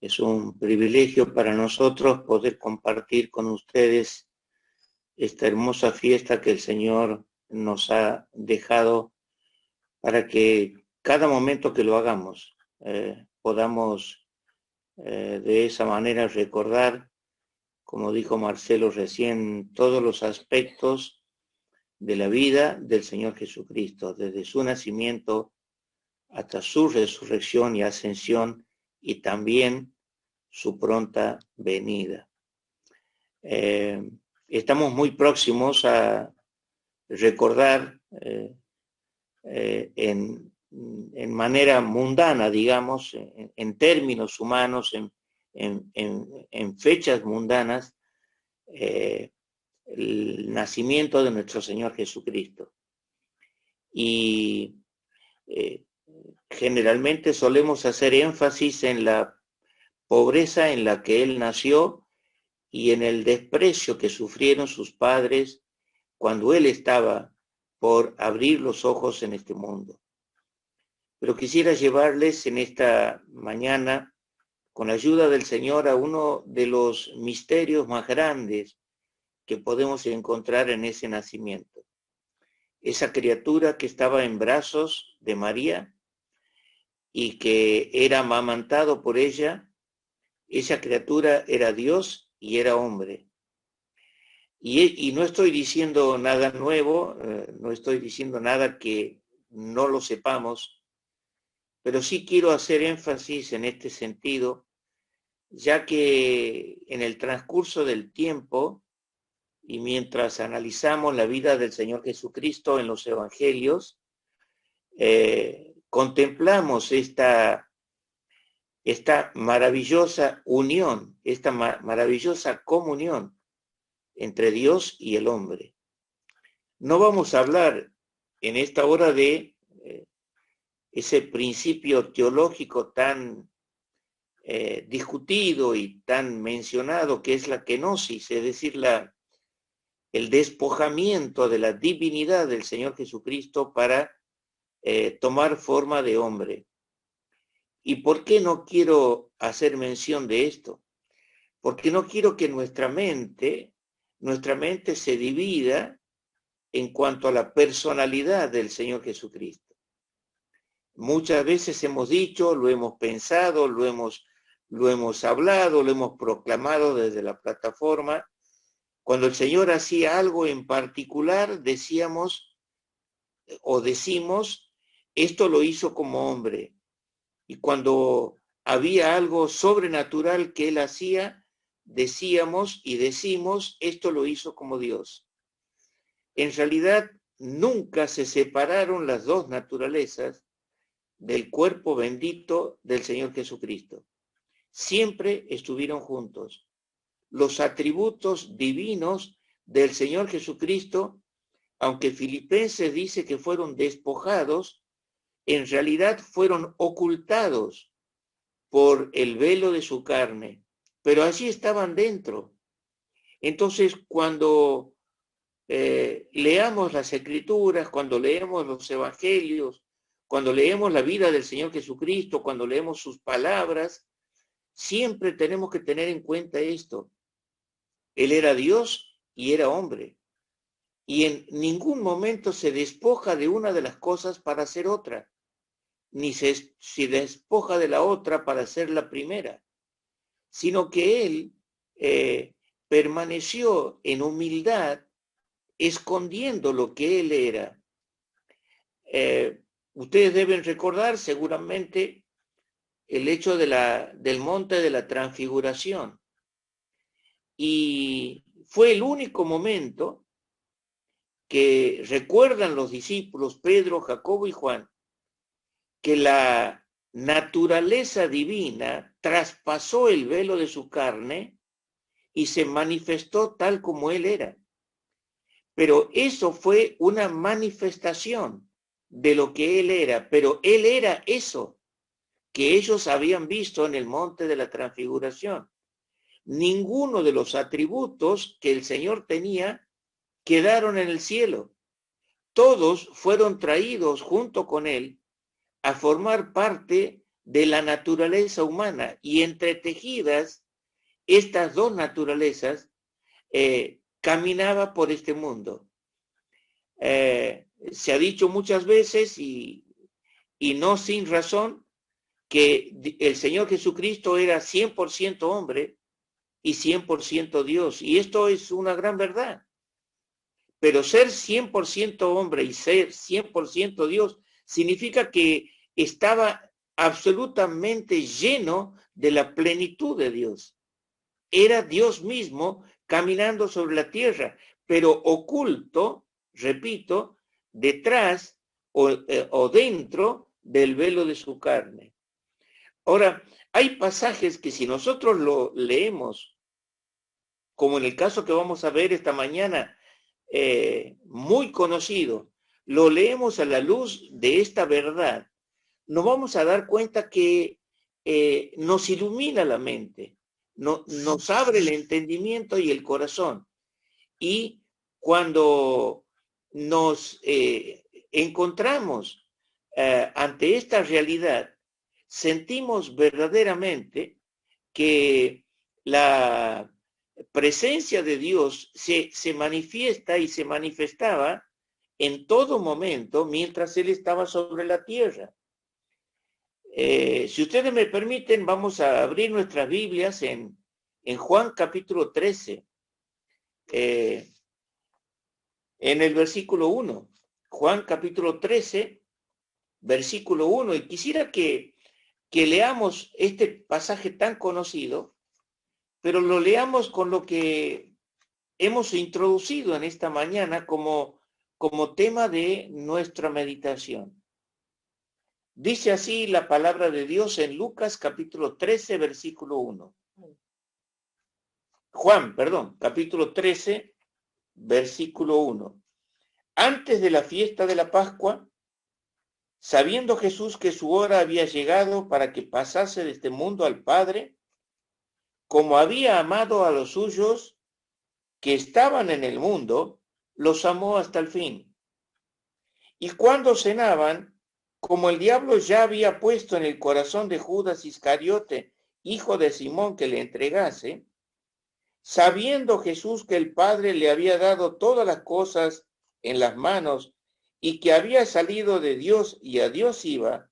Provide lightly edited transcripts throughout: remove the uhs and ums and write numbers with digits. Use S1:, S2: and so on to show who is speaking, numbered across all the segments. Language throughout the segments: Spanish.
S1: Es un privilegio para nosotros poder compartir con ustedes esta hermosa fiesta que el Señor nos ha dejado para que cada momento que lo hagamos podamos de esa manera recordar, como dijo Marcelo recién, todos los aspectos de la vida del Señor Jesucristo, desde su nacimiento hasta su resurrección y ascensión, y también su pronta venida. Estamos muy próximos a recordar en manera mundana, digamos, en términos humanos, en fechas mundanas, el nacimiento de nuestro Señor Jesucristo. Y generalmente solemos hacer énfasis en la pobreza en la que Él nació y en el desprecio que sufrieron sus padres cuando Él estaba por abrir los ojos en este mundo. Pero quisiera llevarles en esta mañana, con la ayuda del Señor, a uno de los misterios más grandes que podemos encontrar en ese nacimiento. Esa criatura que estaba en brazos de María y que era amamantado por ella, esa criatura era Dios y era hombre. Y no estoy diciendo nada nuevo, no estoy diciendo nada que no lo sepamos, pero sí quiero hacer énfasis en este sentido, ya que en el transcurso del tiempo y mientras analizamos la vida del Señor Jesucristo en los evangelios, contemplamos esta maravillosa unión, esta maravillosa comunión entre Dios y el hombre. No vamos a hablar en esta hora de ese principio teológico tan discutido y tan mencionado que es la kenosis, es decir, el despojamiento de la divinidad del Señor Jesucristo para tomar forma de hombre. ¿Y por qué no quiero hacer mención de esto? Porque no quiero que nuestra mente se divida en cuanto a la personalidad del Señor Jesucristo. Muchas veces hemos dicho, lo hemos pensado, lo hemos hablado, lo hemos proclamado desde la plataforma. Cuando el Señor hacía algo en particular, decíamos o decimos, esto lo hizo como hombre. Y cuando había algo sobrenatural que Él hacía, decíamos y decimos, esto lo hizo como Dios. En realidad, nunca se separaron las dos naturalezas del cuerpo bendito del Señor Jesucristo. Siempre estuvieron juntos. Los atributos divinos del Señor Jesucristo, aunque Filipenses dice que fueron despojados, en realidad fueron ocultados por el velo de su carne, pero allí estaban dentro. Entonces, cuando leamos las Escrituras, cuando leemos los Evangelios, cuando leemos la vida del Señor Jesucristo, cuando leemos sus palabras, siempre tenemos que tener en cuenta esto. Él era Dios y era hombre. Y en ningún momento se despoja de una de las cosas para hacer otra, ni se despoja de la otra para hacer la primera, sino que Él permaneció en humildad, escondiendo lo que Él era. Ustedes deben recordar seguramente el hecho del monte de la transfiguración. Y fue el único momento que recuerdan los discípulos Pedro, Jacobo y Juan, que la naturaleza divina traspasó el velo de su carne y se manifestó tal como Él era. Pero eso fue una manifestación de lo que Él era, pero Él era eso que ellos habían visto en el monte de la transfiguración. Ninguno de los atributos que el Señor tenía quedaron en el cielo. Todos fueron traídos junto con Él a formar parte de la naturaleza humana, y entretejidas estas dos naturalezas caminaba por este mundo. Se ha dicho muchas veces y no sin razón que el Señor Jesucristo era 100% hombre y 100% Dios, y esto es una gran verdad. Pero ser 100% hombre y ser 100% Dios significa que estaba absolutamente lleno de la plenitud de Dios. Era Dios mismo caminando sobre la tierra, pero oculto, repito, detrás o dentro del velo de su carne. Ahora, hay pasajes que si nosotros lo leemos, como en el caso que vamos a ver esta mañana, muy conocido, lo leemos a la luz de esta verdad, nos vamos a dar cuenta que nos ilumina la mente, nos abre el entendimiento y el corazón. Y cuando nos encontramos ante esta realidad, sentimos verdaderamente que la presencia de Dios se manifiesta y se manifestaba en todo momento mientras Él estaba sobre la tierra. Si ustedes me permiten, vamos a abrir nuestras Biblias en Juan capítulo 13, en el versículo 1. Juan capítulo 13, versículo 1. Y quisiera que leamos este pasaje tan conocido, pero lo leamos con lo que hemos introducido en esta mañana como tema de nuestra meditación. Dice así la palabra de Dios en Lucas capítulo 13, versículo 1. Juan, perdón, capítulo 13, versículo 1. Antes de la fiesta de la Pascua, sabiendo Jesús que su hora había llegado para que pasase de este mundo al Padre, como había amado a los suyos que estaban en el mundo, los amó hasta el fin. Y cuando cenaban, como el diablo ya había puesto en el corazón de Judas Iscariote, hijo de Simón, que le entregase, sabiendo Jesús que el Padre le había dado todas las cosas en las manos y que había salido de Dios y a Dios iba,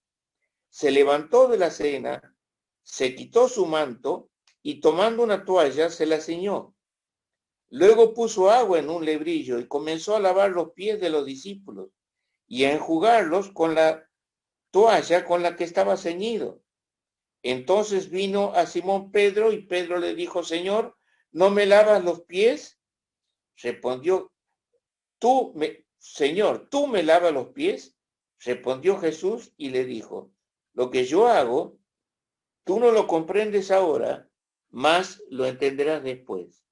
S1: se levantó de la cena, se quitó su manto y tomando una toalla se la ciñó. Luego puso agua en un lebrillo y comenzó a lavar los pies de los discípulos y a enjugarlos con la toalla con la que estaba ceñido. Entonces vino a Simón Pedro y Pedro le dijo: Señor, ¿no me lavas los pies? Respondió: Señor, ¿tú me lavas los pies? Respondió Jesús y le dijo: lo que yo hago, tú no lo comprendes ahora, mas lo entenderás después.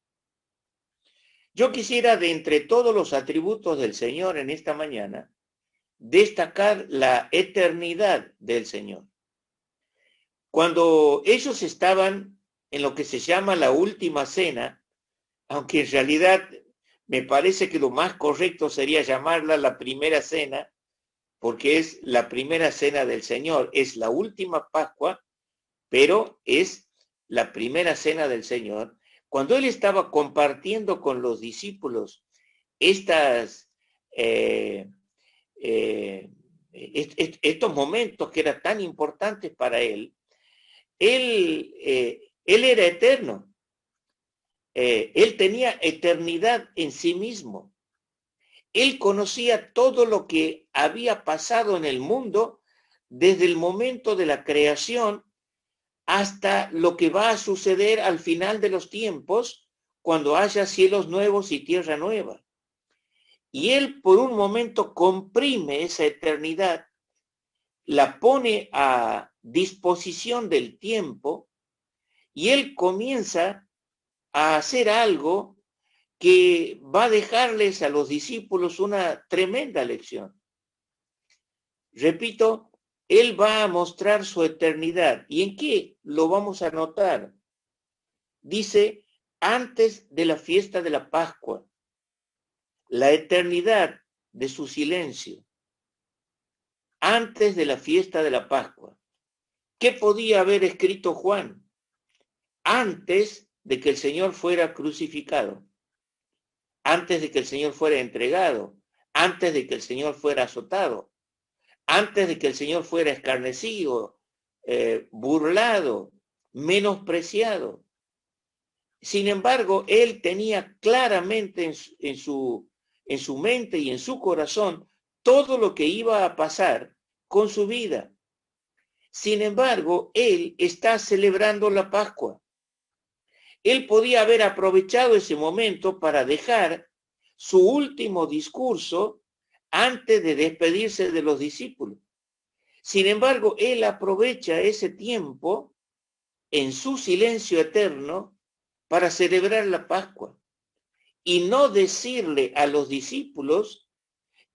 S1: Yo quisiera, de entre todos los atributos del Señor en esta mañana, destacar la eternidad del Señor. Cuando ellos estaban en lo que se llama la última cena, aunque en realidad me parece que lo más correcto sería llamarla la primera cena, porque es la primera cena del Señor, es la última Pascua, pero es la primera cena del Señor. Cuando Él estaba compartiendo con los discípulos estos momentos que eran tan importantes para Él era eterno. Él tenía eternidad en sí mismo. Él conocía todo lo que había pasado en el mundo desde el momento de la creación hasta lo que va a suceder al final de los tiempos, cuando haya cielos nuevos y tierra nueva. Y Él por un momento comprime esa eternidad, la pone a disposición del tiempo, y Él comienza a hacer algo que va a dejarles a los discípulos una tremenda lección. Repito, Él va a mostrar su eternidad. ¿Y en qué lo vamos a notar? Dice, antes de la fiesta de la Pascua, la eternidad de su silencio, antes de la fiesta de la Pascua. ¿Qué podía haber escrito Juan antes de que el Señor fuera crucificado? Antes de que el Señor fuera entregado, antes de que el Señor fuera azotado, antes de que el Señor fuera escarnecido, burlado, menospreciado. Sin embargo, él tenía claramente en su mente y en su corazón todo lo que iba a pasar con su vida. Sin embargo, él está celebrando la Pascua. Él podía haber aprovechado ese momento para dejar su último discurso antes de despedirse de los discípulos. Sin embargo, él aprovecha ese tiempo en su silencio eterno para celebrar la Pascua y no decirle a los discípulos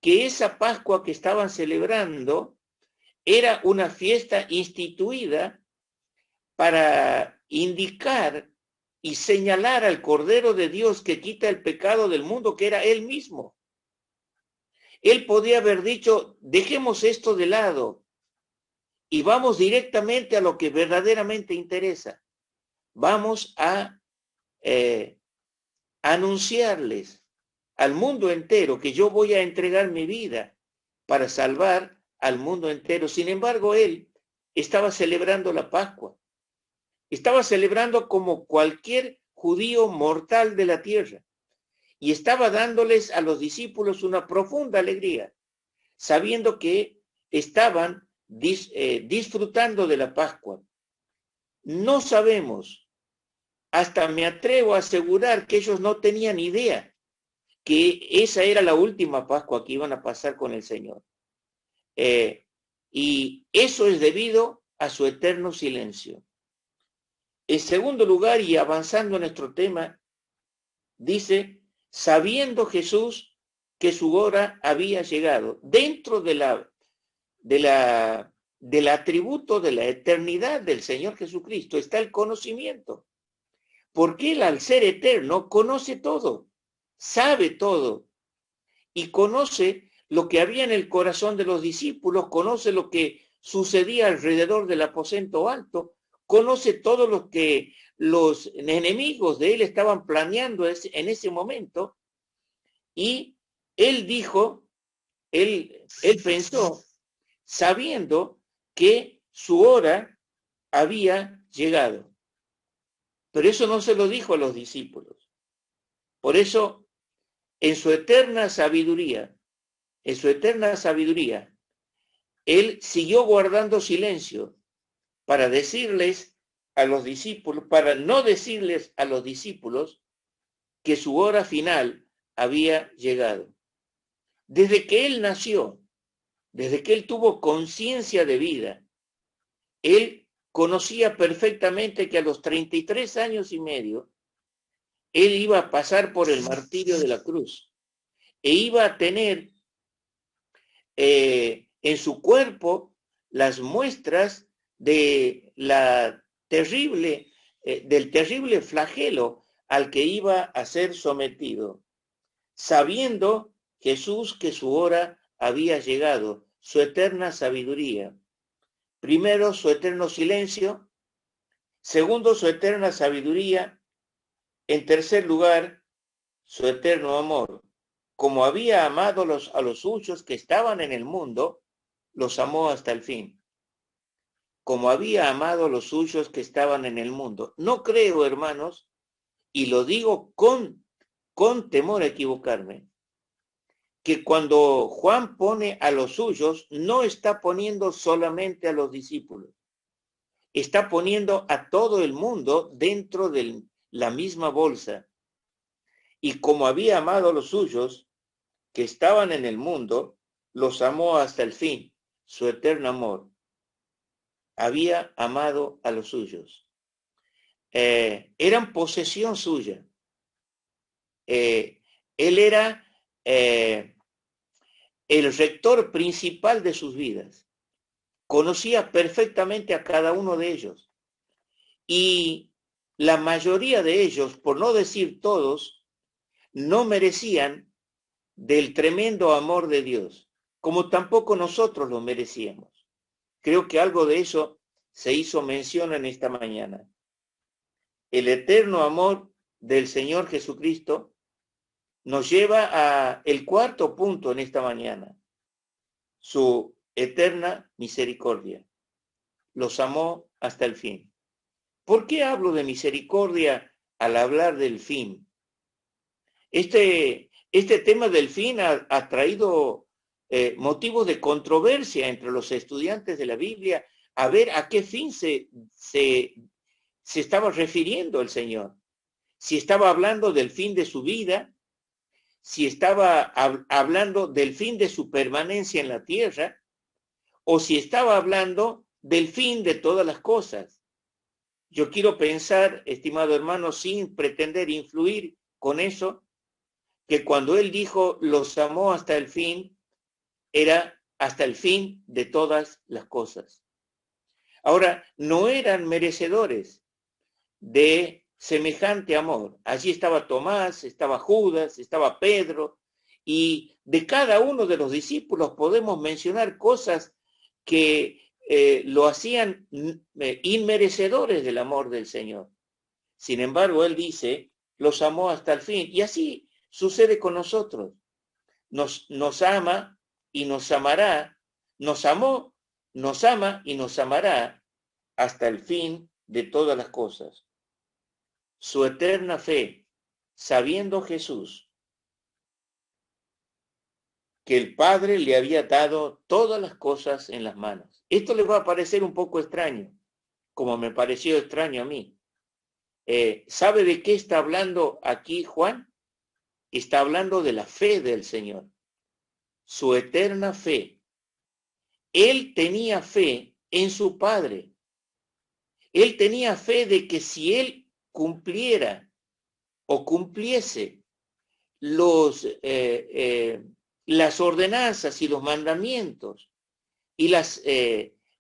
S1: que esa Pascua que estaban celebrando era una fiesta instituida para indicar y señalar al Cordero de Dios que quita el pecado del mundo, que era él mismo. Él podía haber dicho, dejemos esto de lado y vamos directamente a lo que verdaderamente interesa. Vamos a anunciarles al mundo entero que yo voy a entregar mi vida para salvar al mundo entero. Sin embargo, él estaba celebrando la Pascua. Estaba celebrando como cualquier judío mortal de la tierra. Y estaba dándoles a los discípulos una profunda alegría, sabiendo que estaban disfrutando de la Pascua. No sabemos, hasta me atrevo a asegurar que ellos no tenían idea que esa era la última Pascua que iban a pasar con el Señor. Y eso es debido a su eterno silencio. En segundo lugar, y avanzando en nuestro tema, dice, sabiendo Jesús que su hora había llegado. Dentro del atributo de la eternidad del Señor Jesucristo está el conocimiento. Porque Él, al ser eterno, conoce todo, sabe todo y conoce lo que había en el corazón de los discípulos, conoce lo que sucedía alrededor del aposento alto, conoce todo lo que los enemigos de él estaban planeando en ese momento, y él dijo, él pensó, sabiendo que su hora había llegado. Pero eso no se lo dijo a los discípulos. Por eso, en su eterna sabiduría, él siguió guardando silencio para decirles a los discípulos, para no decirles a los discípulos que su hora final había llegado. Desde que él nació, desde que él tuvo conciencia de vida, él conocía perfectamente que a los 33 años y medio, él iba a pasar por el martirio de la cruz e iba a tener en su cuerpo las muestras de del terrible flagelo al que iba a ser sometido, sabiendo Jesús que su hora había llegado, su eterna sabiduría. Primero, su eterno silencio. Segundo, su eterna sabiduría. En tercer lugar, su eterno amor. Como había amado a los suyos que estaban en el mundo, los amó hasta el fin. Como había amado a los suyos que estaban en el mundo. No creo, hermanos, y lo digo con temor a equivocarme, que cuando Juan pone a los suyos, no está poniendo solamente a los discípulos, está poniendo a todo el mundo dentro de la misma bolsa. Y como había amado a los suyos que estaban en el mundo, los amó hasta el fin, su eterno amor. Había amado a los suyos. Eran posesión suya. Él era el rector principal de sus vidas. Conocía perfectamente a cada uno de ellos. Y la mayoría de ellos, por no decir todos, no merecían del tremendo amor de Dios, como tampoco nosotros lo merecíamos. Creo que algo de eso se hizo mención en esta mañana. El eterno amor del Señor Jesucristo nos lleva a el cuarto punto en esta mañana. Su eterna misericordia. Los amó hasta el fin. ¿Por qué hablo de misericordia al hablar del fin? Este tema del fin ha traído motivos de controversia entre los estudiantes de la Biblia, a ver a qué fin se estaba refiriendo el Señor. Si estaba hablando del fin de su vida, si estaba hablando del fin de su permanencia en la tierra, o si estaba hablando del fin de todas las cosas. Yo quiero pensar, estimado hermano, sin pretender influir con eso, que cuando él dijo los amó hasta el fin, era hasta el fin de todas las cosas. Ahora, no eran merecedores de semejante amor. Allí estaba Tomás, estaba Judas, estaba Pedro, y de cada uno de los discípulos podemos mencionar cosas que lo hacían inmerecedores del amor del Señor. Sin embargo, él dice, los amó hasta el fin. Y así sucede con nosotros. Nos ama y nos amará, nos amó, nos ama y nos amará hasta el fin de todas las cosas. Su eterna fe, sabiendo Jesús que el Padre le había dado todas las cosas en las manos. Esto le va a parecer un poco extraño, como me pareció extraño a mí. ¿Sabe de qué está hablando aquí Juan? Está hablando de la fe del Señor, su eterna fe. Él tenía fe en su Padre. Él tenía fe de que si él cumpliera o cumpliese las ordenanzas y los mandamientos y las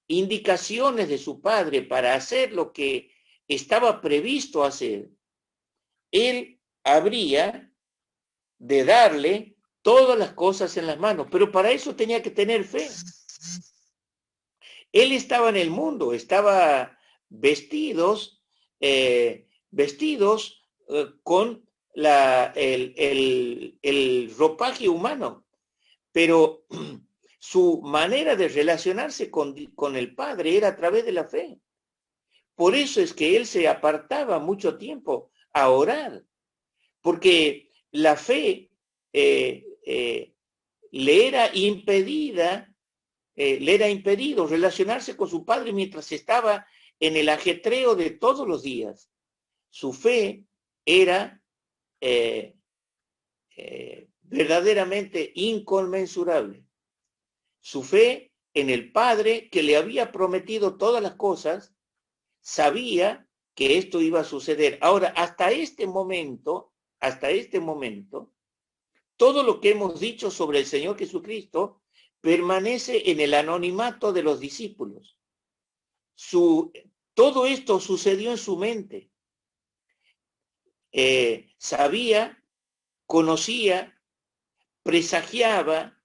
S1: indicaciones de su Padre para hacer lo que estaba previsto hacer, él habría de darle todas las cosas en las manos, pero para eso tenía que tener fe. Él estaba en el mundo, estaba vestidos con el ropaje humano, pero su manera de relacionarse con el Padre era a través de la fe. Por eso es que él se apartaba mucho tiempo a orar, porque la fe le era le era impedido relacionarse con su Padre mientras estaba en el ajetreo de todos los días. Su fe era verdaderamente inconmensurable. Su fe en el Padre que le había prometido todas las cosas, sabía que esto iba a suceder. Ahora, hasta este momento, todo lo que hemos dicho sobre el Señor Jesucristo permanece en el anonimato de los discípulos. Todo esto sucedió en su mente. Sabía, conocía, presagiaba,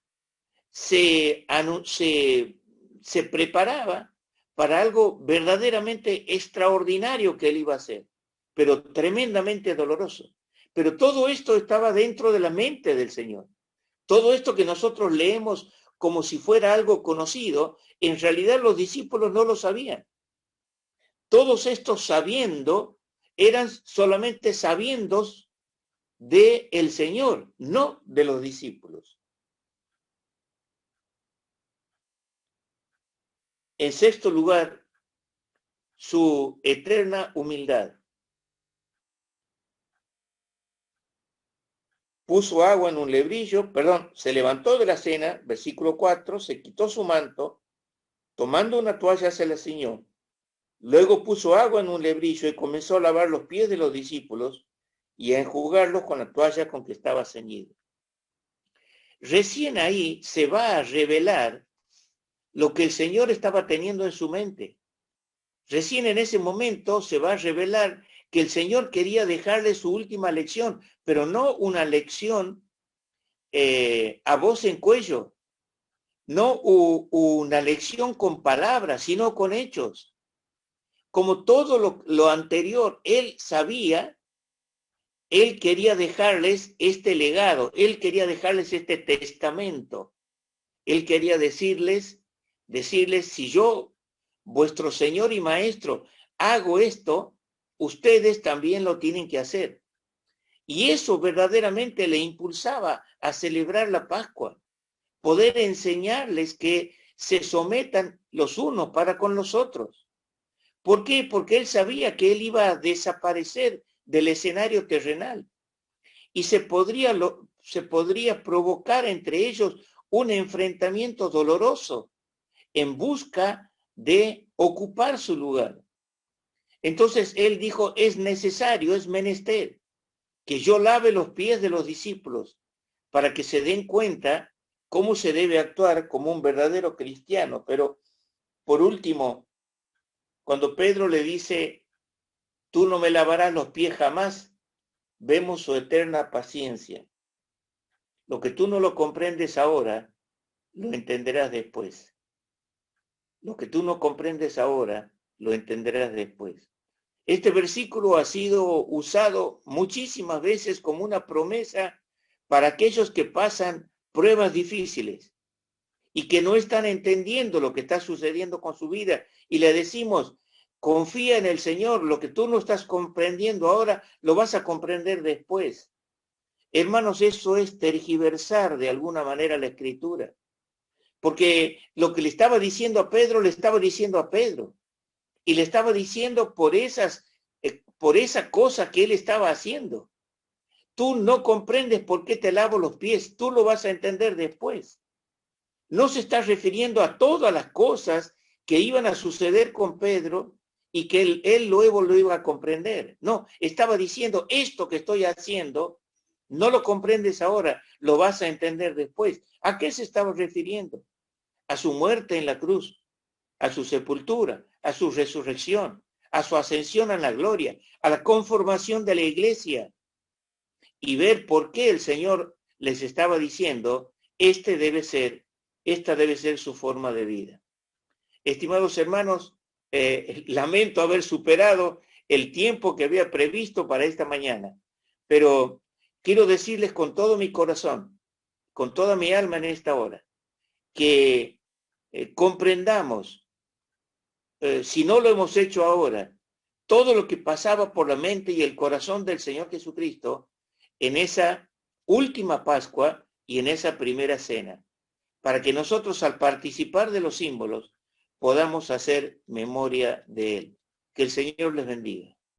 S1: se preparaba para algo verdaderamente extraordinario que él iba a hacer, pero tremendamente doloroso. Pero todo esto estaba dentro de la mente del Señor. Todo esto que nosotros leemos como si fuera algo conocido, en realidad los discípulos no lo sabían. Todos estos sabiendo eran solamente sabiendos del Señor, no de los discípulos. En sexto lugar, su eterna humildad. Puso agua en un lebrillo, se levantó de la cena, versículo 4, se quitó su manto, tomando una toalla se la ciñó. Luego puso agua en un lebrillo y comenzó a lavar los pies de los discípulos y a enjugarlos con la toalla con que estaba ceñido. Recién ahí se va a revelar lo que el Señor estaba teniendo en su mente. Recién en ese momento se va a revelar que el Señor quería dejarle su última lección, pero no una lección a voz en cuello, no una lección con palabras, sino con hechos. como todo lo anterior, él sabía, él quería dejarles este legado, él quería dejarles este testamento. Él quería decirles, si yo, vuestro Señor y Maestro, hago esto, ustedes también lo tienen que hacer. Y eso verdaderamente le impulsaba a celebrar la Pascua, poder enseñarles que se sometan los unos para con los otros. ¿Por qué? Porque él sabía que él iba a desaparecer del escenario terrenal y se podría provocar entre ellos un enfrentamiento doloroso en busca de ocupar su lugar. Entonces él dijo, es necesario, es menester que yo lave los pies de los discípulos para que se den cuenta cómo se debe actuar como un verdadero cristiano. Pero por último, cuando Pedro le dice, tú no me lavarás los pies jamás, vemos su eterna paciencia. Lo que tú no lo comprendes ahora, lo entenderás después. Lo que tú no comprendes ahora, lo entenderás después. Este versículo ha sido usado muchísimas veces como una promesa para aquellos que pasan pruebas difíciles y que no están entendiendo lo que está sucediendo con su vida. Y le decimos, confía en el Señor, lo que tú no estás comprendiendo ahora, lo vas a comprender después. Hermanos, eso es tergiversar de alguna manera la Escritura. Porque lo que le estaba diciendo a Pedro, le estaba diciendo a Pedro. Y le estaba diciendo por esa cosa que él estaba haciendo. Tú no comprendes por qué te lavo los pies, tú lo vas a entender después. No se está refiriendo a todas las cosas que iban a suceder con Pedro y que él luego lo iba a comprender. No, estaba diciendo, esto que estoy haciendo, no lo comprendes ahora, lo vas a entender después. ¿A qué se estaba refiriendo? A su muerte en la cruz, a su sepultura, a su resurrección, a su ascensión a la gloria, a la conformación de la iglesia, y ver por qué el Señor les estaba diciendo, esta debe ser su forma de vida. Estimados hermanos, lamento haber superado el tiempo que había previsto para esta mañana, pero quiero decirles con todo mi corazón, con toda mi alma en esta hora, que comprendamos, si no lo hemos hecho ahora, todo lo que pasaba por la mente y el corazón del Señor Jesucristo en esa última Pascua y en esa primera cena, para que nosotros al participar de los símbolos podamos hacer memoria de Él. Que el Señor les bendiga.